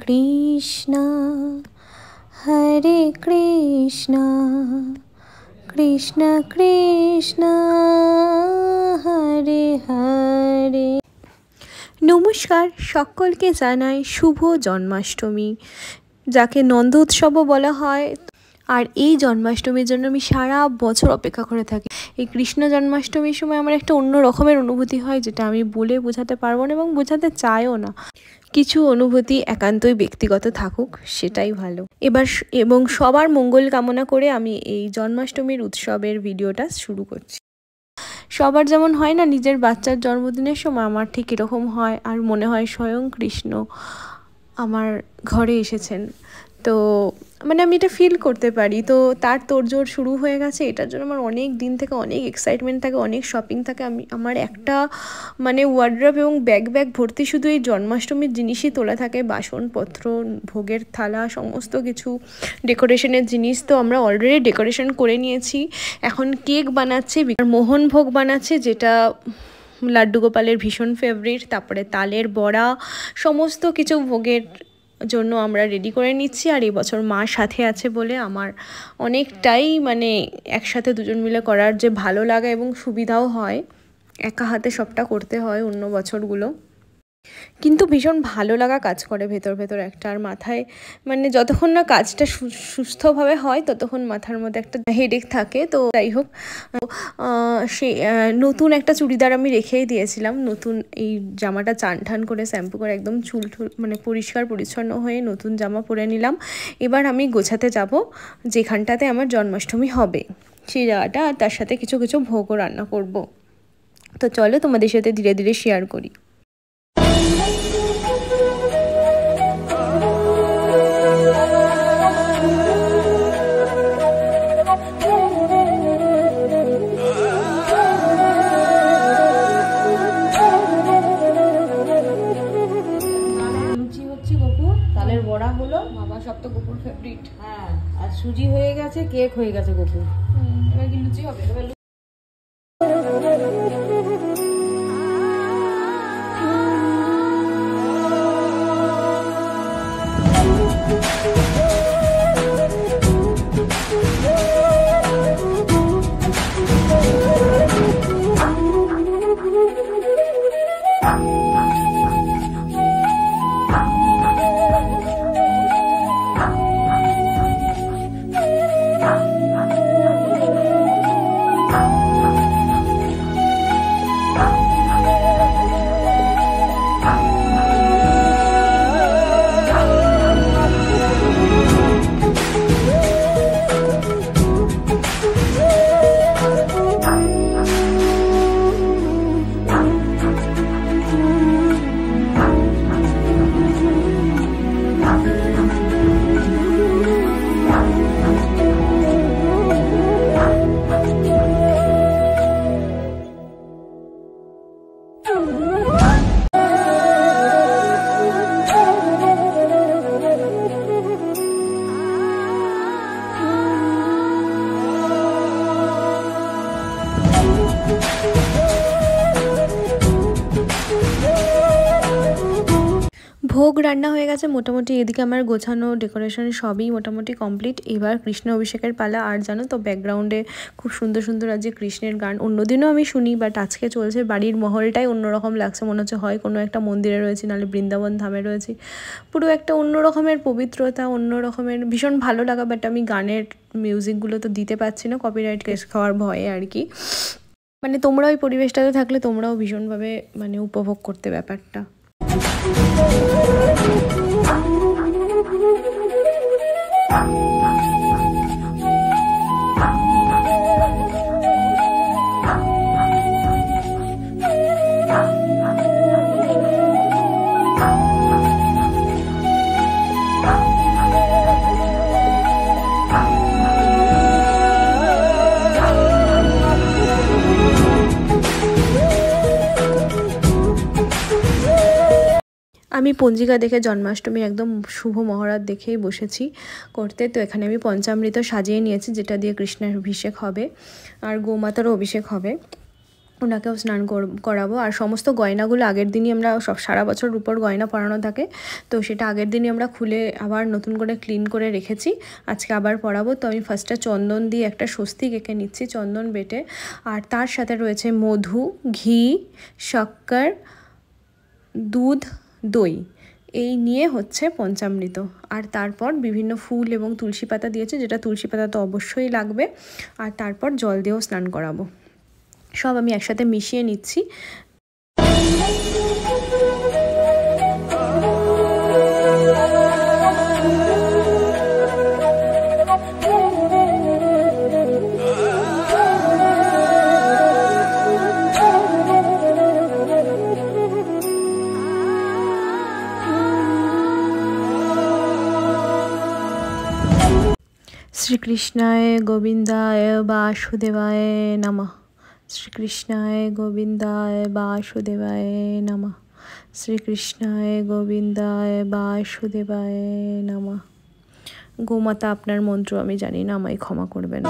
কৃষ্ণ হরে কৃষ্ণ কৃষ্ণ কৃষ্ণ হরে হরে। নমস্কার, সকলকে জানাই শুভ জন্মাষ্টমী, যাকে নন্দ উৎসবও বলা হয়। আর এই জন্মাষ্টমীর জন্য আমি সারা বছর অপেক্ষা করে থাকি। এই কৃষ্ণ জন্মাষ্টমীর সময় আমার একটা অন্য রকমের অনুভূতি হয়, যেটা আমি বলে বোঝাতে পারবো না এবং বোঝাতে চাইও না। কিছু অনুভূতি একান্তই ব্যক্তিগত থাকুক, সেটাই ভালো। এবং সবার মঙ্গল কামনা করে আমি এই জন্মাষ্টমীর উৎসবের ভিডিওটা শুরু করছি। সবার যেমন হয় না নিজের বাচ্চার জন্মদিনের সময়, আমার ঠিক এরকম হয়। আর মনে হয় স্বয়ং কৃষ্ণ আমার ঘরে এসেছেন। তো আমি এটা ফিল করতে পারি। তো তার তোড়জোড় শুরু হয়ে গেছে। এটার জন্য আমার অনেক দিন থেকে অনেক এক্সাইটমেন্ট থাকে, অনেক শপিং থাকে। আমার একটা ওয়ার্ড্রব এবং ব্যাগ ভর্তি শুধু এই জন্মাষ্টমীর জিনিসই তোলা থাকে। বাসনপত্র, ভোগের থালা, সমস্ত কিছু ডেকোরেশনের জিনিস তো আমরা অলরেডি ডেকোরেশন করে নিয়েছি। এখন কেক বানাচ্ছে, মোহন ভোগ বানাচ্ছে, যেটা লাড্ডু গোপালের ভীষণ ফেভারিট। তারপরে তালের বড়া, সমস্ত কিছু ভোগের জন্য আমরা রেডি করে নিচ্ছি। আর এবছর মা সাথে আছে বলে আমার অনেকটাই একসাথে দুজন মিলে করার যে ভালো লাগা এবং সুবিধাও হয়। একা হাতে সবটা করতে হয় অন্য বছরগুলো, কিন্তু ভীষণ ভালো লাগা কাজ করে ভেতর একটা। আর মাথায় যতক্ষণ না কাজটা সুস্থভাবে হয় ততক্ষণ মাথার মধ্যে একটা হেডেক থাকে। তো যাই হোক, সে নতুন একটা চুড়িদার আমি রেখেই দিয়েছিলাম। নতুন এই জামাটা চান করে শ্যাম্পু করে একদম চুল পরিষ্কার পরিচ্ছন্ন হয়ে নতুন জামা পরে নিলাম। এবার আমি গোছাতে যাব যেখানটাতে আমার জন্মাষ্টমী হবে, সেই জায়গাটা। আর তার সাথে কিছু ভোগও রান্না করব। তো চলো তোমাদের সাথে ধীরে ধীরে শেয়ার করি। তালের বড়া হলো, বাবা সব তো গোপুর ফেভারিট। হ্যাঁ, আর সুজি হয়ে গেছে, কেক হয়ে গেছে গোপু। এবার কি লুচি হবে? ভোগ রান্না হয়ে গেছে মোটামুটি। এদিকে আমার গোছানো ডেকোরেশন সবই মোটামুটি কমপ্লিট। এবার কৃষ্ণ অভিষেকের পালা। আর জানো তো, ব্যাকগ্রাউন্ডে খুব সুন্দর আজকে কৃষ্ণের গান। অন্যদিনও আমি শুনি, বাট আজকে চলছে। বাড়ির মহলটাই অন্যরকম লাগছে, মনে হচ্ছে হয় কোনো একটা মন্দিরে রয়েছি, নাহলে বৃন্দাবন ধামে রয়েছি। পুরো একটা অন্য রকমের পবিত্রতা, অন্য রকমের ভীষণ ভালো লাগা। বাট আমি গানের মিউজিকগুলো তো দিতে পারছি না, কপিরাইট কেস খাওয়ার ভয়ে আর কি। তোমরা ওই পরিবেশটাতে থাকলে তোমরাও ভীষণভাবে উপভোগ করতে ব্যাপারটা। আমি পঞ্জিকা দেখে জন্মাষ্টমী একদম শুভ মহরাত দেখেই বসেছি করতে। তো এখানে আমি পঞ্চামৃত সাজিয়ে নিয়েছি, যেটা দিয়ে কৃষ্ণের অভিষেক হবে আর গোমাতারও অভিষেক হবে। ওনাকেও স্নান করাবো। আর সমস্ত গয়নাগুলো আগের দিনই আমরা সারা বছর রূপোর গয়না পরানো থাকে, তো সেটা আগের দিনই আমরা খুলে আবার নতুন করে ক্লিন করে রেখেছি, আজকে আবার পরাবো। তো আমি ফার্স্টে চন্দন দিয়ে একটা স্বস্তিক এঁকে নিচ্ছি চন্দন বেটে, আর তার সাথে রয়েছে মধু, ঘি, শক্কর, দুধ, দই, এই নিয়ে হচ্ছে পঞ্চামৃত। আর তারপর বিভিন্ন ফুল এবং তুলসী পাতা দিয়েছে, যেটা তুলসী পাতা তো অবশ্যই লাগবে। আর তারপর জল দিয়েও স্নান করাবো। সব আমি একসাথে মিশিয়ে নিচ্ছি। শ্রীকৃষ্ণায় গোবিন্দায় বাসুদেবায় নমঃ। শ্রীকৃষ্ণায় গোবিন্দায় বাসুদেবায় নমঃ। শ্রীকৃষ্ণায় গোবিন্দায় বাসুদেবায় নমঃ। গোমাতা, আপনার মন্ত্র আমি জানি না, আমায় ক্ষমা করবেন।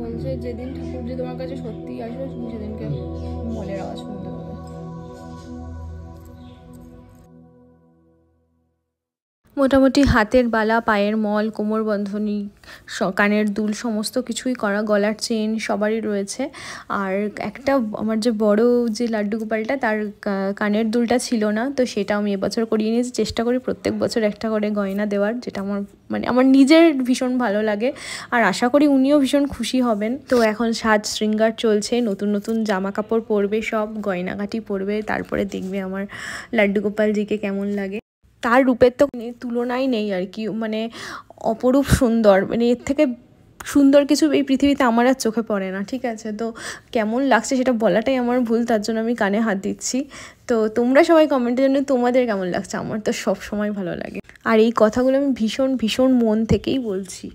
বলছে যেদিন ঠাকুর যে তোমার কাছে সত্যি আসবে তুমি সেদিনকে মলের আওয়াজ শুনতে পাবে। মোটামুটি হাতের বালা, পায়ের মল, কোমর বন্ধনী, কানের দুল সমস্ত কিছুই করা, গলার চেন সবারই রয়েছে। আর একটা আমার যে বড় যে লাড্ডু গোপালটা, তার কানের দুলটা ছিল না, তো সেটা আমি এবছর করিয়ে নিয়েছি। চেষ্টা করি প্রত্যেক বছর একটা করে গয়না দেওয়ার, যেটা আমার নিজের ভীষণ ভালো লাগে, আর আশা করি উনিও ভীষণ খুশি হবেন। তো এখন সাজ শৃঙ্গার চলছে, নতুন নতুন জামা কাপড় পরবে, সব গয়নাগাটি পরবে, তারপরে দেখবে আমার লাড্ডু গোপালজিকে কেমন লাগে। তার রূপের তো তুলনাই নেই আর কি, অপরূপ সুন্দর, এর থেকে সুন্দর কিছু এই পৃথিবীতে আমার আর চোখে পড়ে না। ঠিক আছে, তো কেমন লাগছে সেটা বলাটাই আমার ভুল, তার জন্য আমি কানে হাত দিচ্ছি। তো তোমরা সবাই কমেন্টের জন্য তোমাদের কেমন লাগছে, আমার তো সব সময় ভালো লাগে। আর এই কথাগুলো আমি ভীষণ ভীষণ মন থেকেই বলছি।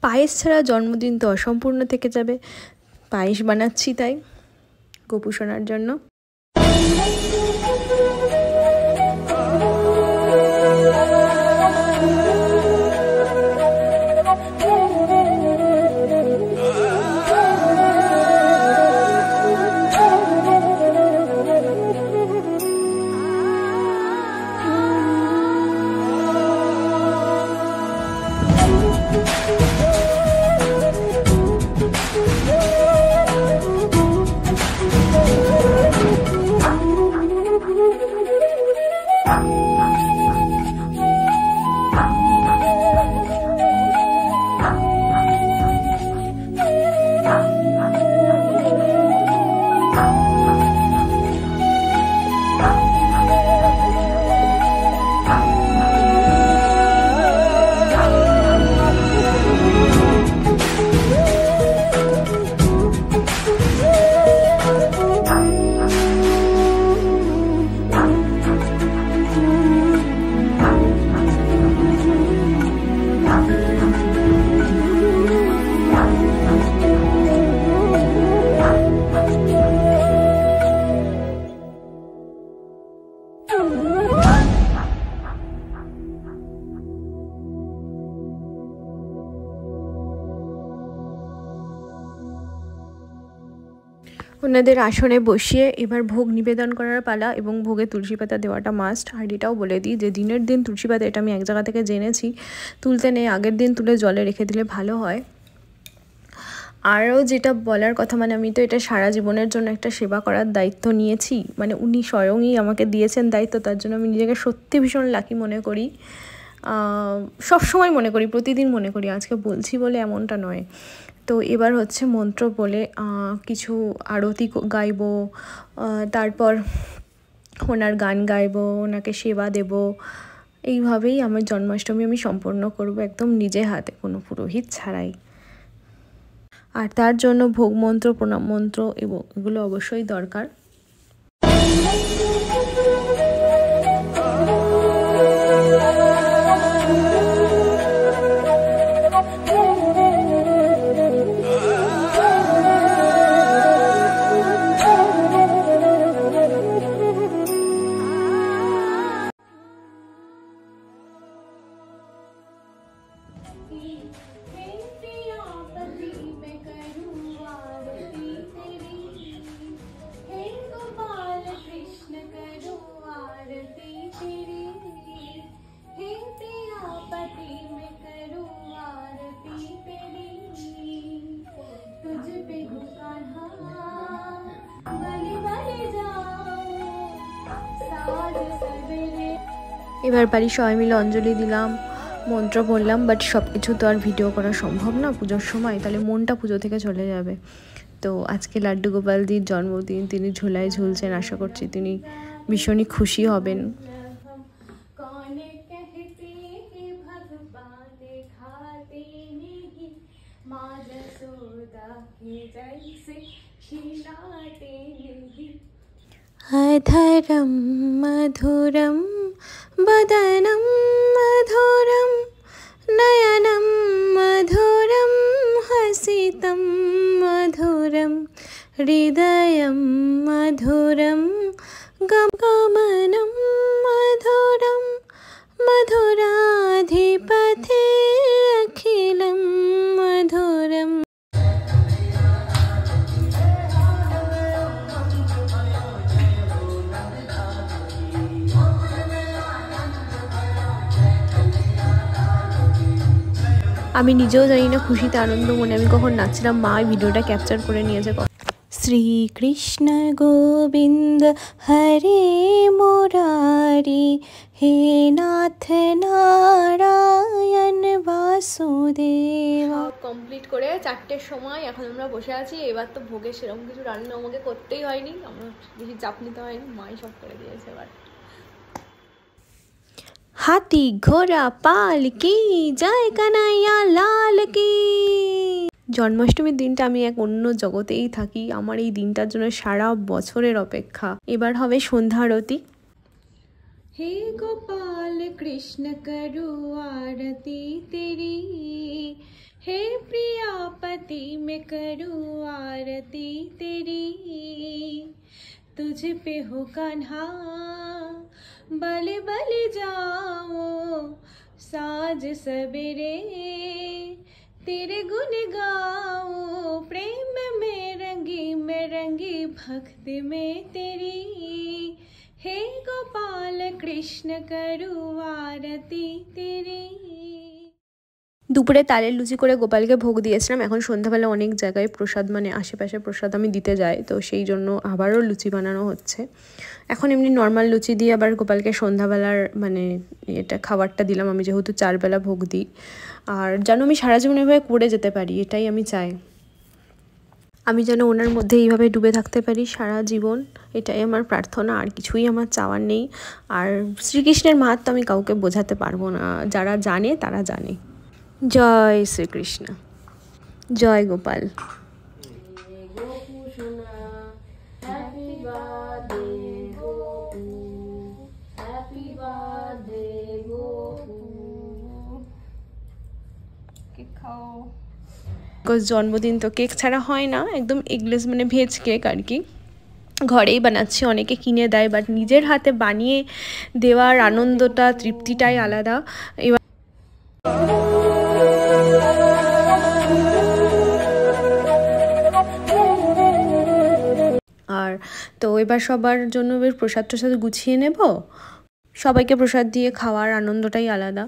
পায়েস ছাড়া জন্মদিন তো অসম্পূর্ণ থেকে যাবে, পায়েস বানাচ্ছি তাই গোপু সোনার জন্য। ওনাদের আসনে বসিয়ে এবার ভোগ নিবেদন করার পালা, এবং ভোগে তুলসী পাতা দেওয়াটা মাস্ট। আর এটাও বলে দিই যে দিনের দিন তুলসী পাতা, এটা আমি এক জায়গা থেকে জেনেছি, তুলতে নেই, আগের দিন তুলে জলে রেখে দিলে ভালো হয়। আরও যেটা বলার কথা, মানে আমি তো এটা সারা জীবনের জন্য একটা সেবা করার দায়িত্ব নিয়েছি, মানে উনি স্বয়ংই আমাকে দিয়েছেন দায়িত্ব, তার জন্য আমি নিজেকে সত্যি ভীষণ লাকি মনে করি। সব সময় মনে করি, প্রতিদিন মনে করি, আজকে বলছি বলে এমনটা নয়। তো এবার হচ্ছে মন্ত্র বলে কিছু আরতি গাইব, তারপর ওনার গান গাইব, ওনাকে সেবা দেব। এইভাবেই আমার জন্মাষ্টমী আমি সম্পন্ন করব একদম নিজে হাতে, কোনো পুরোহিত ছাড়াই। আর তার জন্য ভোগ মন্ত্র, প্রণাম মন্ত্র এবং এগুলো অবশ্যই দরকার। এবার বাড়ির সবাই মিলে অঞ্জলি দিলাম, মন্ত্র বললাম, বাট সব কিছু তো আর ভিডিও করা সম্ভব না পুজোর সময়, তাহলে মনটা পুজো থেকে চলে যাবে। তো আজকে লাড্ডু গোপালদির জন্মদিন, তিনি ঝোলায় ঝুলছেন, আশা করছি তিনি ভীষণই খুশি হবেন। अधरं मधुरं वदनं मधुरं नयनं मधुरं हसितं मधुरं हृदयं मधुरं गमनं मधुरं मधुराधिपते अखिलं मधुरम्। আমি নিজেও জানি না খুশিতে আনন্দ মনে আমি কখন নাচছিলাম, মা ভিডিওটা ক্যাপচার করে নিয়েছে। শ্রীকৃষ্ণ গোবিন্দ হরে মুরারি, হে নাথ নারায়ণ বাসুদেব। কমপ্লিট করে 4টের সময় এখন আমরা বসে আছি। এবার তো ভোগে সেরকম কিছু রান্না আমাকে করতেই হয়নি, আমরা বেশি চাপ নিতে হয়নি, মাই সব করে দিয়েছে। এবার হাতি ঘোড়া পালকি জয় কানাইয়া লাল কি। জন্মাষ্টমীর দিনটা আমি এক অন্য জগতেই থাকি, আমার এই দিনটার জন্য সারা বছরের অপেক্ষা। এবার হবে সন্ধ্যা আরতি। হে গোপাল কৃষ্ণ করু আরতি তেরি, হে প্রিয়াপতি মে করু আরতি তেরি, तुझ पे हो कान्हा बले बले जाओ साज सवेरे, तेरे गुण गाओ प्रेम में रंगी भक्ति में तेरी, हे गोपाल कृष्ण करू आरती तेरी। দুপুরে তালের লুচি করে গোপালকে ভোগ দিয়েছিলাম। এখন সন্ধ্যাবেলা অনেক জায়গায় প্রসাদ, মানে আশেপাশে প্রসাদ আমি দিতে যাই, তো সেই জন্য আবারও লুচি বানানো হচ্ছে। এখন এমনি নর্মাল লুচি দিয়ে আবার গোপালকে সন্ধ্যাবেলার মানে এটা খাবারটা দিলাম, আমি যেহেতু 4 বেলা ভোগ দিই। আর যেন আমি সারা জীবন এভাবে করে যেতে পারি, এটাই আমি চাই। আমি যেন ওনার মধ্যে এইভাবে ডুবে থাকতে পারি সারা জীবন, এটাই আমার প্রার্থনা, আর কিছুই আমার চাওয়ার নেই। আর শ্রীকৃষ্ণের মাহাত্ম্য আমি কাউকে বোঝাতে পারবো না, যারা জানে তারা জানে। জয় শ্রীকৃষ্ণ, জয় গোপাল। জন্মদিন তো কেক ছাড়া হয় না, একদম এগলেস মানে ভেজ কেক আর কি, ঘরেই বানাচ্ছি, অনেকে কিনে দেয়, বাট নিজের হাতে বানিয়ে দেওয়ার আনন্দটা, তৃপ্তিটাই আলাদা। এবার আর তো এবার সবার জন্য এবার প্রসাদ টসাদ গুছিয়ে নেব। সবাইকে প্রসাদ দিয়ে খাওয়ার আনন্দটাই আলাদা।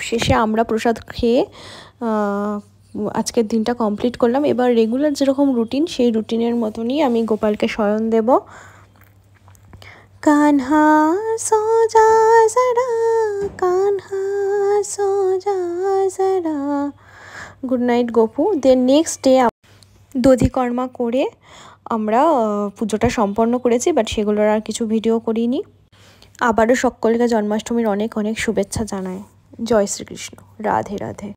শেষে আমরা প্রসাদ খেয়ে আজকের দিনটা কমপ্লিট করলাম। এবার রেগুলার যেরকম রুটিন, সেই রুটিনের মতনই আমি গোপালকে শয়ন দেব। কানহা সো যা জরা, কানহা সো যা জরা। Good night Gopu. Then next day দধিকর্মা করে আমরা পুজোটা সম্পন্ন করেছি, বাট সেগুলোর আর কিছু ভিডিও করিনি। আবারও সকলকে জন্মাষ্টমীর অনেক অনেক শুভেচ্ছা জানাই। জয় শ্রীকৃষ্ণ। রাধে রাধে।